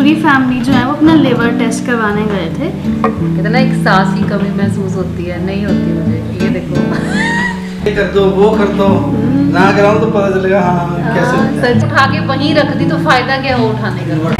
पूरी फैमिली जो है वो अपना लिवर टेस्ट करवाने गए थे। इतना एक सांस की कमी महसूस होती है, नहीं होती मुझे। ये देखो, ये कर दो, वो कर दो, ना कराऊं तो पता चलेगा हाँ कैसे। सच उठा के वहीं रख दी तो फायदा क्या हो उठाने का।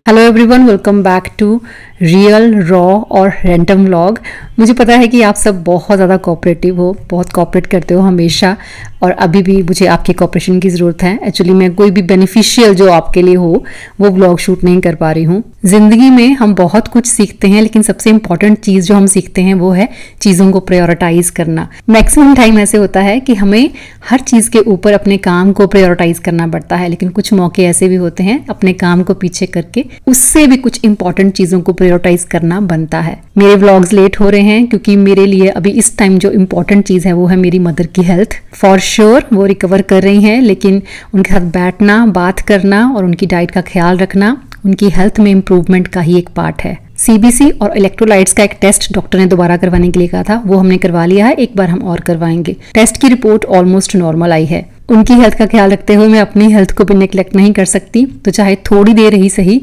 Hello everyone, welcome back to real raw और रैंडम व्लॉग। मुझे पता है कि आप सब बहुत ज़्यादा कोऑपरेटिव हो, बहुत कोऑपरेट करते हो हमेशा, और अभी भी मुझे आपकी कोऑपरेशन की ज़रूरत है। एक्चुअली मैं कोई भी बेनिफिशियल जो आपके लिए हो वो व्लॉग शूट नहीं कर पा रही हूँ। ज़िंदगी में हम बहुत कुछ सीखते हैं, लेकिन सबसे इम्पॉर्टेंट चीज़ जो हम सीखते हैं वो है चीज़ों को प्रायोरिटाइज करना। मैक्सिमम टाइम ऐसे होता है कि हमें हर चीज़ के ऊपर अपने काम को प्रायोरिटाइज करना पड़ता है, लेकिन कुछ मौके ऐसे भी होते हैं अपने काम को पीछे करके उससे भी कुछ इंपॉर्टेंट चीज़ों को प्रायोरिटाइज करना बनता है। मेरे व्लॉग्स लेट हो रहे हैं क्योंकि मेरे लिए अभी इस टाइम जो इम्पोर्टेंट चीज़ है वो है मेरी मदर की हेल्थ। फॉर श्योर वो रिकवर कर रही हैं, लेकिन उनके साथ बैठना, बात करना और उनकी डाइट का ख्याल रखना उनकी हेल्थ में इम्प्रूवमेंट का ही एक पार्ट है। सीबीसी और इलेक्ट्रोलाइट्स का एक टेस्ट डॉक्टर ने दोबारा करवाने के लिए कहा था, वो हमने करवा लिया है। एक बार हम और करवाएंगे। टेस्ट की रिपोर्ट ऑलमोस्ट नॉर्मल आई है। उनकी हेल्थ का ख्याल रखते हुए मैं अपनी हेल्थ को भी नेग्लेक्ट नहीं कर सकती, तो चाहे थोड़ी देर ही सही,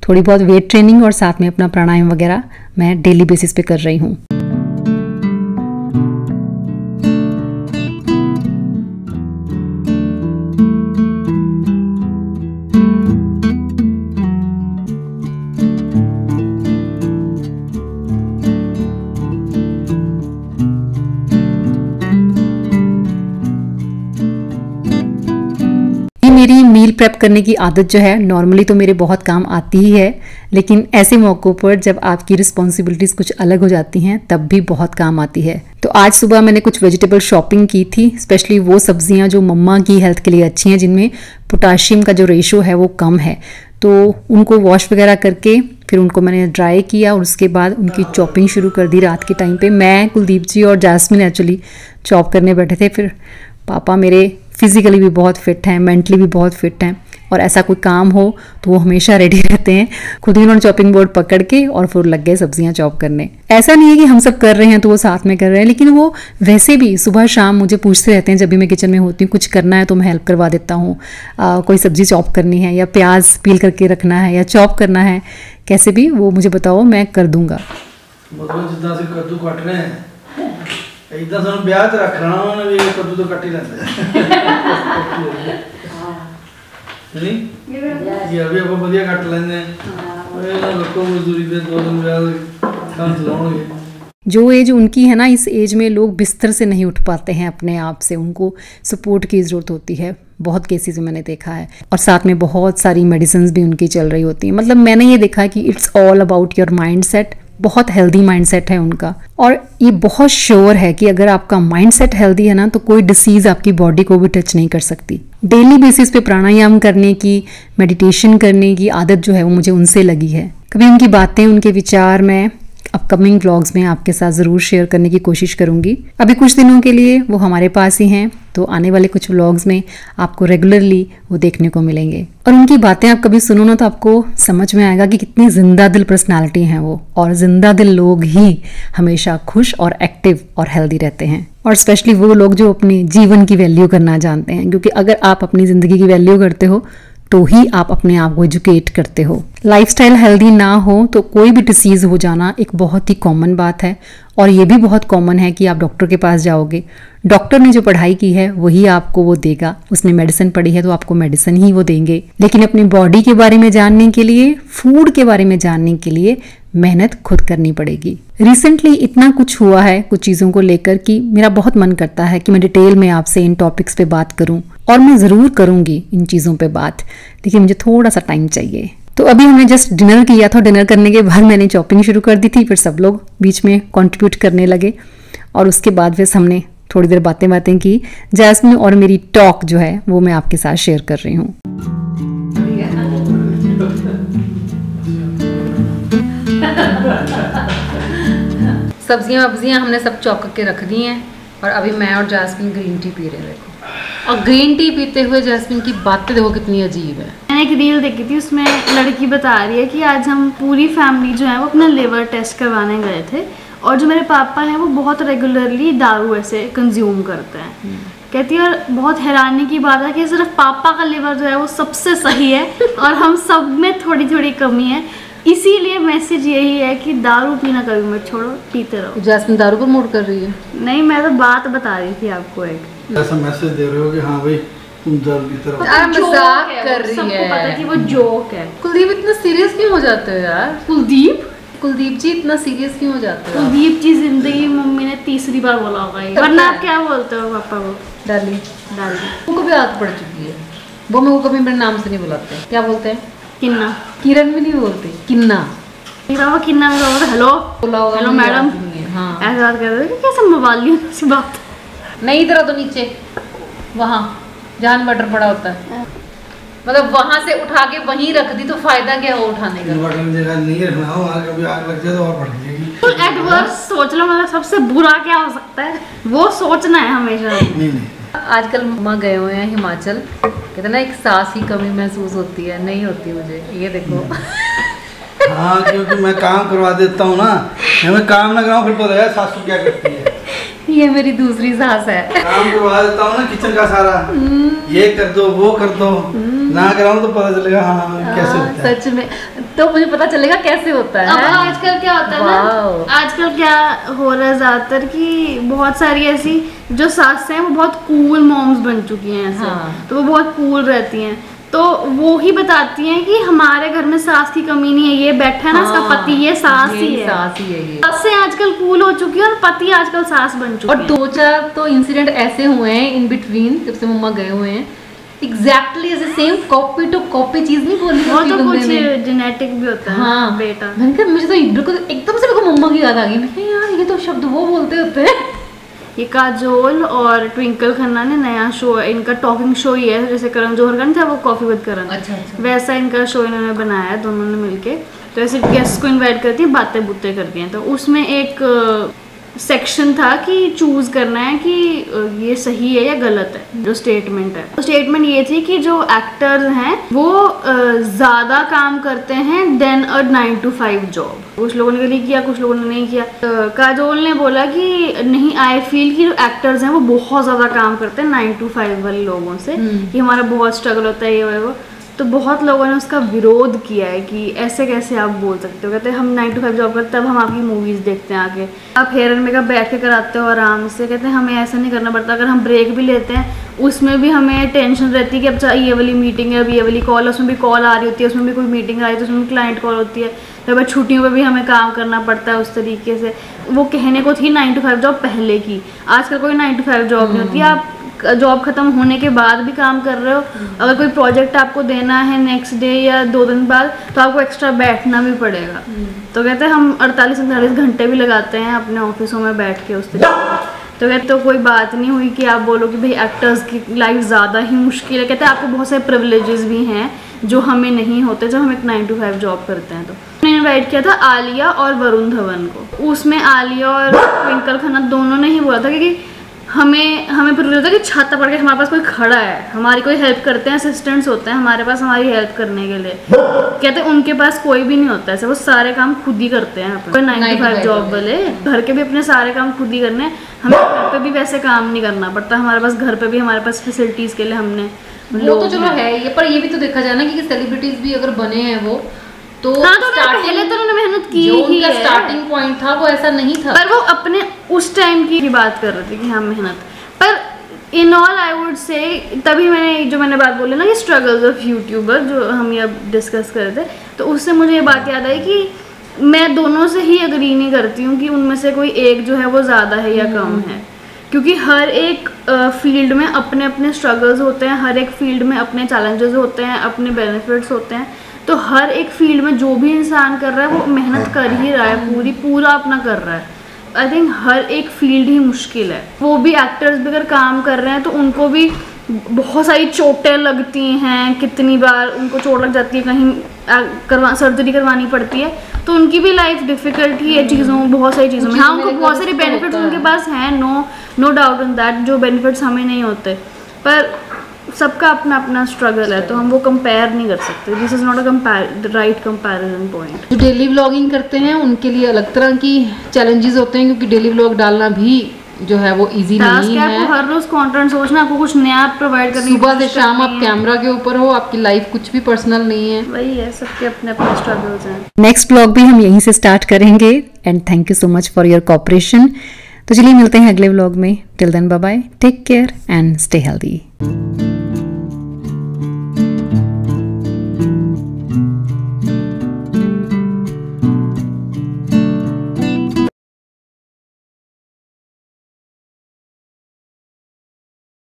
थोड़ी बहुत वेट ट्रेनिंग और साथ में अपना प्राणायाम वगैरह मैं डेली बेसिस पे कर रही हूँ। मेरी मील प्रेप करने की आदत जो है नॉर्मली तो मेरे बहुत काम आती ही है, लेकिन ऐसे मौक़ों पर जब आपकी रिस्पॉन्सिबिलिटीज़ कुछ अलग हो जाती हैं तब भी बहुत काम आती है। तो आज सुबह मैंने कुछ वेजिटेबल शॉपिंग की थी, स्पेशली वो सब्जियां जो मम्मा की हेल्थ के लिए अच्छी हैं, जिनमें पोटाशियम का जो रेशो है वो कम है। तो उनको वॉश वगैरह करके फिर उनको मैंने ड्राई किया और उसके बाद उनकी चॉपिंग शुरू कर दी रात के टाइम पे। मैं, कुलदीप जी और जैस्मिन एक्चुअली चॉप करने बैठे थे। फिर पापा मेरे फिजिकली भी बहुत फिट हैं, मेंटली भी बहुत फिट हैं, और ऐसा कोई काम हो तो वो हमेशा रेडी रहते हैं। खुद ही उन्होंने चॉपिंग बोर्ड पकड़ के और फिर लग गए सब्जियां चॉप करने। ऐसा नहीं है कि हम सब कर रहे हैं तो वो साथ में कर रहे हैं, लेकिन वो वैसे भी सुबह शाम मुझे पूछते रहते हैं जब भी मैं किचन में होती हूँ, कुछ करना है तो मैं हेल्प करवा देता हूँ। कोई सब्जी चॉप करनी है या प्याज पील करके रखना है या चॉप करना है, कैसे भी वो मुझे बताओ, मैं कर दूंगा। ਜਿੱਦਾਂ ਅਸੀਂ ਕੱਦੂ ਕੱਟ ਰਹੇ ਹਾਂ ਇਦਾਂ ਸਾਨੂੰ ਵਿਆਹ 'ਚ ਰੱਖ ਲੈਣਾ ਉਹਨਾਂ ਨੇ ਵੀ ਕੱਦੂ ਤਾਂ ਕੱਟ ਹੀ ਲੈਂਦੇ ਨਹੀਂ ਇਹ ਵੀ ਆਪਾਂ ਵਧੀਆ ਕੱਟ ਲੈਂਦੇ ਆ। ਇਹ ਲੋਕਾਂ ਮਜ਼ਦੂਰੀ ਦੇ ਦੋ ਦਿਨ ਵਿਆਹ ਕੰਮ ਚਲਾਉਣਗੇ। जो एज उनकी है ना, इस एज में लोग बिस्तर से नहीं उठ पाते हैं अपने आप से, उनको सपोर्ट की ज़रूरत होती है। बहुत केसेस में मैंने देखा है, और साथ में बहुत सारी मेडिसिन भी उनकी चल रही होती हैं। मतलब मैंने ये देखा कि it's all about your mind set. बहुत हेल्दी माइंडसेट है उनका, और ये बहुत श्योर है कि अगर आपका माइंडसेट हेल्दी है ना तो कोई डिसीज़ आपकी बॉडी को भी टच नहीं कर सकती। डेली बेसिस पे प्राणायाम करने की, मेडिटेशन करने की आदत जो है वो मुझे उनसे लगी है। कभी उनकी बातें, उनके विचार मैं अपकमिंग व्लॉग्स में आपके साथ ज़रूर शेयर करने की कोशिश करूँगी। अभी कुछ दिनों के लिए वो हमारे पास ही हैं, तो आने वाले कुछ व्लॉग्स में आपको रेगुलरली वो देखने को मिलेंगे। और उनकी बातें आप कभी सुनो ना तो आपको समझ में आएगा कि कितनी जिंदा दिल पर्सनालिटी हैं वो, और जिंदा दिल लोग ही हमेशा खुश और एक्टिव और हेल्दी रहते हैं। और स्पेशली वो लोग जो अपने जीवन की वैल्यू करना जानते हैं, क्योंकि अगर आप अपनी ज़िंदगी की वैल्यू करते हो तो ही आप अपने आप को एजुकेट करते हो। लाइफस्टाइल हेल्दी ना हो तो कोई भी डिसीज़ हो जाना एक बहुत ही कॉमन बात है, और ये भी बहुत कॉमन है कि आप डॉक्टर के पास जाओगे, डॉक्टर ने जो पढ़ाई की है वही आपको वो देगा। उसने मेडिसिन पढ़ी है तो आपको मेडिसिन ही वो देंगे। लेकिन अपनी बॉडी के बारे में जानने के लिए, फूड के बारे में जानने के लिए मेहनत खुद करनी पड़ेगी। रिसेंटली इतना कुछ हुआ है कुछ चीज़ों को लेकर कि मेरा बहुत मन करता है कि मैं डिटेल में आपसे इन टॉपिक्स पे बात करूं, और मैं ज़रूर करूंगी इन चीज़ों पे बात, लेकिन मुझे थोड़ा सा टाइम चाहिए। तो अभी हमने जस्ट डिनर किया था, डिनर करने के बाद मैंने चॉपिंग शुरू कर दी थी, फिर सब लोग बीच में कंट्रीब्यूट करने लगे, और उसके बाद फिर हमने थोड़ी देर बातें की। जैस्मिन और मेरी टॉक जो है वो मैं आपके साथ शेयर कर रही हूँ। सब्जियां हमने सब चॉप करके रख दी हैं, और अभी मैं और जैस्मिन ग्रीन टी पी रहे हैं। देखो, और ग्रीन टी पीते हुए जैस्मिन की बातें देखो कितनी अजीब है। मैंने एक रील देखी थी, उसमें लड़की बता रही है कि आज हम पूरी फैमिली जो है वो अपना लिवर टेस्ट करवाने गए थे, और जो मेरे पापा हैं वो बहुत रेगुलरली दारू ऐसे कंज्यूम करते हैं। कहती है और बहुत हैरानी की बात है कि सिर्फ पापा का लिवर जो है वो सबसे सही है और हम सब में थोड़ी थोड़ी कमी है। इसीलिए मैसेज यही है कि दारू पीना कभी मत छोड़ो, पीते रहो। जैस्मिन दारू पर मूड कर रही है? नहीं, मैं तो बात बता रही थी आपको, एक ऐसा मैसेज दे रहे हो कि हाँ भाई तुम दारू पीते रहो। यार मजाक कर रही सबको है। पता है कि वो जोक है। कुलदीप इतना सीरियस क्यों हो जाते हो यार? कुलदीप जी इतना सीरियस क्यों हो जाते हो? कुलदीप जी जिंदगी मम्मी ने तीसरी बार बोला होगा ये। वरना आप क्या बोलते हो पापा को? डाली उनको भी आदत पड़ चुकी है, वो मेरे को कभी मेरे नाम से नहीं बुलाते। क्या बोलते हैं? किन्ना। किरण भी नहीं बोलते, किन्ना। किन्ना में बोलते हेलो हेलो मैडम, हाँ ऐसा बात कर रहे हो कैसे मवाली सी बात। नहीं इधर आओ तो नीचे, वहाँ जहाँ इन्वर्टर पड़ा होता है, मतलब वहां से उठा के वहीं रख दी तो फायदा क्या हो उठाने का? इन्वर्टर में जगह नहीं रखना हो, वहाँ कभी आग लग जाए तो और बढ़ जाएगी। तो एडवर्स सोच लो, मतलब सबसे बुरा क्या हो सकता है वो सोचना है हमेशा। नहीं आजकल मम्मा गए हुए हैं हिमाचल, कहते ना एक सांस की कमी महसूस होती है, नहीं होती मुझे, ये देखो। हाँ क्योंकि मैं काम करवा देता हूँ ना, मैं काम ना कराऊँ फिर पता है सासू क्या करती है। ये मेरी दूसरी सास है। काम करवा देता हूँ ना किचन का सारा, ये कर दो वो कर दो, ना कराऊँ तो पता चलेगा हाँ कैसे होता है। सच में तो मुझे पता चलेगा कैसे होता है। अब आजकल क्या होता है ना, आजकल क्या हो रहा है ज्यादातर कि बहुत सारी ऐसी जो सासें हैं वो बहुत कूल मॉम्स बन चुकी हैं ऐसे। हाँ। तो वो बहुत कूल रहती हैं, तो वो ही बताती हैं कि हमारे घर में सास की कमी नहीं है, ये बैठा है ना इसका पति, ये सास ही है। सास ही है ये। सासें आजकल कूल हो चुकी है और पति आजकल सास बन चुकी और 2-4 तो इंसिडेंट ऐसे हुए हैं इन बिटवीन, जब से मम्मा गए हुए हैं, एग्जैक्टली ऐसे सेम कॉपी टू कॉपी चीज नहीं बोली वो तो कुछ जेनेटिक भी होता है। हाँ बेटा मैंने कहा मुझे तो बिल्कुल एकदम से मेरे को मम्मा की याद आ गई। मैं कहा यार ये तो शब्द वो बोलते होते हैं। ये काजोल और ट्विंकल खन्ना ने नया शो, इनका टॉकिंग शो ही है, जैसे करण जौहर का नहीं था वो कॉफी विद करण, अच्छा। वैसा इनका शो इन्होंने बनाया है दोनों ने मिलके। तो ऐसे गेस्ट को इनवाइट करती है, बातें बुतें करती हैं। तो उसमें एक सेक्शन था कि चूज करना है कि ये सही है या गलत है जो स्टेटमेंट है। तो स्टेटमेंट ये थी कि जो एक्टर्स हैं वो ज्यादा काम करते हैं देन अ 9 to 5 जॉब। कुछ लोगों ने किया, कुछ लोगों ने नहीं किया। काजोल ने बोला कि नहीं, आई फील कि जो एक्टर्स हैं वो बहुत ज्यादा काम करते हैं 9 to 5 वाले लोगों से, कि हमारा बहुत स्ट्रगल होता है ये वो। तो बहुत लोगों ने उसका विरोध किया है कि ऐसे कैसे आप बोल सकते हो। कहते हैं हम 9 to 5 जॉब करते हैं, तब हम आपकी मूवीज़ देखते हैं आके, आप हेयर एंड मेकअप बैठ के कराते हो आराम से। कहते हैं हमें ऐसा नहीं करना पड़ता, अगर हम ब्रेक भी लेते हैं उसमें भी हमें टेंशन रहती है कि अब ये वाली मीटिंग है, अब ये वाली कॉल है, उसमें भी कॉल आ रही होती है, उसमें भी कोई मीटिंग आ रही है तो उसमें भी क्लाइंट कॉल होती है, तो अब छुट्टियों पर भी हमें काम करना पड़ता है उस तरीके से। वो कहने को थी 9 to 5 जॉब पहले की, आजकल कोई 9 to 5 जॉब नहीं होती। आप जॉब खत्म होने के बाद भी काम कर रहे हो, अगर कोई प्रोजेक्ट आपको देना है नेक्स्ट डे या 2 दिन बाद तो आपको एक्स्ट्रा बैठना भी पड़ेगा। तो कहते हैं हम 48-48 घंटे भी लगाते हैं अपने ऑफिसों में बैठ के उस तरीके। तो कहते तो कोई बात नहीं हुई कि आप बोलो कि भाई एक्टर्स की लाइफ ज़्यादा ही मुश्किल है। कहते हैं आपको बहुत सारे प्रिविलेजेस भी हैं जो हमें नहीं होते जब हम एक 9 to 5 जॉब करते हैं। तो मैंने इन्वाइट किया था आलिया और वरुण धवन को। उसमें आलिया और ट्विंकल खन्ना दोनों ने ही बोला था कि हमें प्रिविलेज होता है कि छाता पड़ के हमारे पास कोई खड़ा है, हमारी कोई हेल्प करते हैं, असिस्टेंट्स होते हैं हमारे पास हमारी हेल्प करने के लिए। कहते हैं उनके पास कोई भी नहीं होता ऐसे, वो सारे काम खुद ही करते हैं। कोई 9 to 5 जॉब वाले घर के भी अपने सारे काम खुद ही करने, हमें घर पे भी वैसे काम नहीं करना पड़ता। हमारे पास घर पे भी हमारे पास फैसिलिटीज के लिए हमने वो तो चलो है ये, पर ये भी तो देखा जाए ना कि सेलिब्रिटीज भी अगर बने हैं वो तो हाँ, तो पहले तो उन्होंने मेहनत की जो ही उनका है। स्टार्टिंग पॉइंट था वो ऐसा नहीं था, पर वो अपने उस टाइम की बात कर रहे थे कि हाँ मेहनत। पर in all I would say तभी मैंने बात बोली ना कि स्ट्रगल्स ऑफ यूट्यूबर जो हम ये अब डिस्कस कर रहे थे, तो उससे मुझे ये बात याद आई कि मैं दोनों से ही अग्री नहीं करती हूँ कि उनमें से कोई एक जो है वो ज़्यादा है या कम है, क्योंकि हर एक फील्ड में अपने अपने स्ट्रगल्स होते हैं, हर एक फील्ड में अपने चैलेंजेस होते हैं, अपने बेनिफिट्स होते हैं। तो हर एक फील्ड में जो भी इंसान कर रहा है वो मेहनत कर ही रहा है, पूरा अपना कर रहा है। आई थिंक हर एक फील्ड ही मुश्किल है। वो भी एक्टर्स भी अगर काम कर रहे हैं तो उनको भी बहुत सारी चोटें लगती हैं, कितनी बार उनको चोट लग जाती है, कहीं सर्जरी करवानी पड़ती है, तो उनकी भी लाइफ डिफिकल्ट ही है चीज़ों, बहुत सारी चीज़ों में। हाँ, उनको बहुत सारे बेनिफिट्स उनके पास हैं, नो डाउट इन दैट, जो बेनिफिट्स हमें नहीं होते, पर सबका अपना अपना स्ट्रगल है, तो हम वो कंपेयर नहीं कर सकते। This is not a right comparison point. जो डेली व्लॉगिंग करते हैं उनके लिए अलग तरह की चैलेंजेस होते हैं, क्योंकि डेली व्लॉग डालना भी जो है वो इजी टास्क नहीं है आपको है। हर रोज कंटेंट सोचना, आपको कुछ नया प्रोवाइड करने की सुबह से कोशिश शाम करनी आप है। कैमरा के ऊपर हो, आपकी लाइफ कुछ भी पर्सनल नहीं है। वही है, सबके अपने अपने स्ट्रगल्स हैं। नेक्स्ट ब्लॉग भी हम यहीं से स्टार्ट करेंगे and thank you so much for your cooperation. तो चलिए मिलते हैं अगले व्लॉग में। Till then bye bye, take care and stay healthy.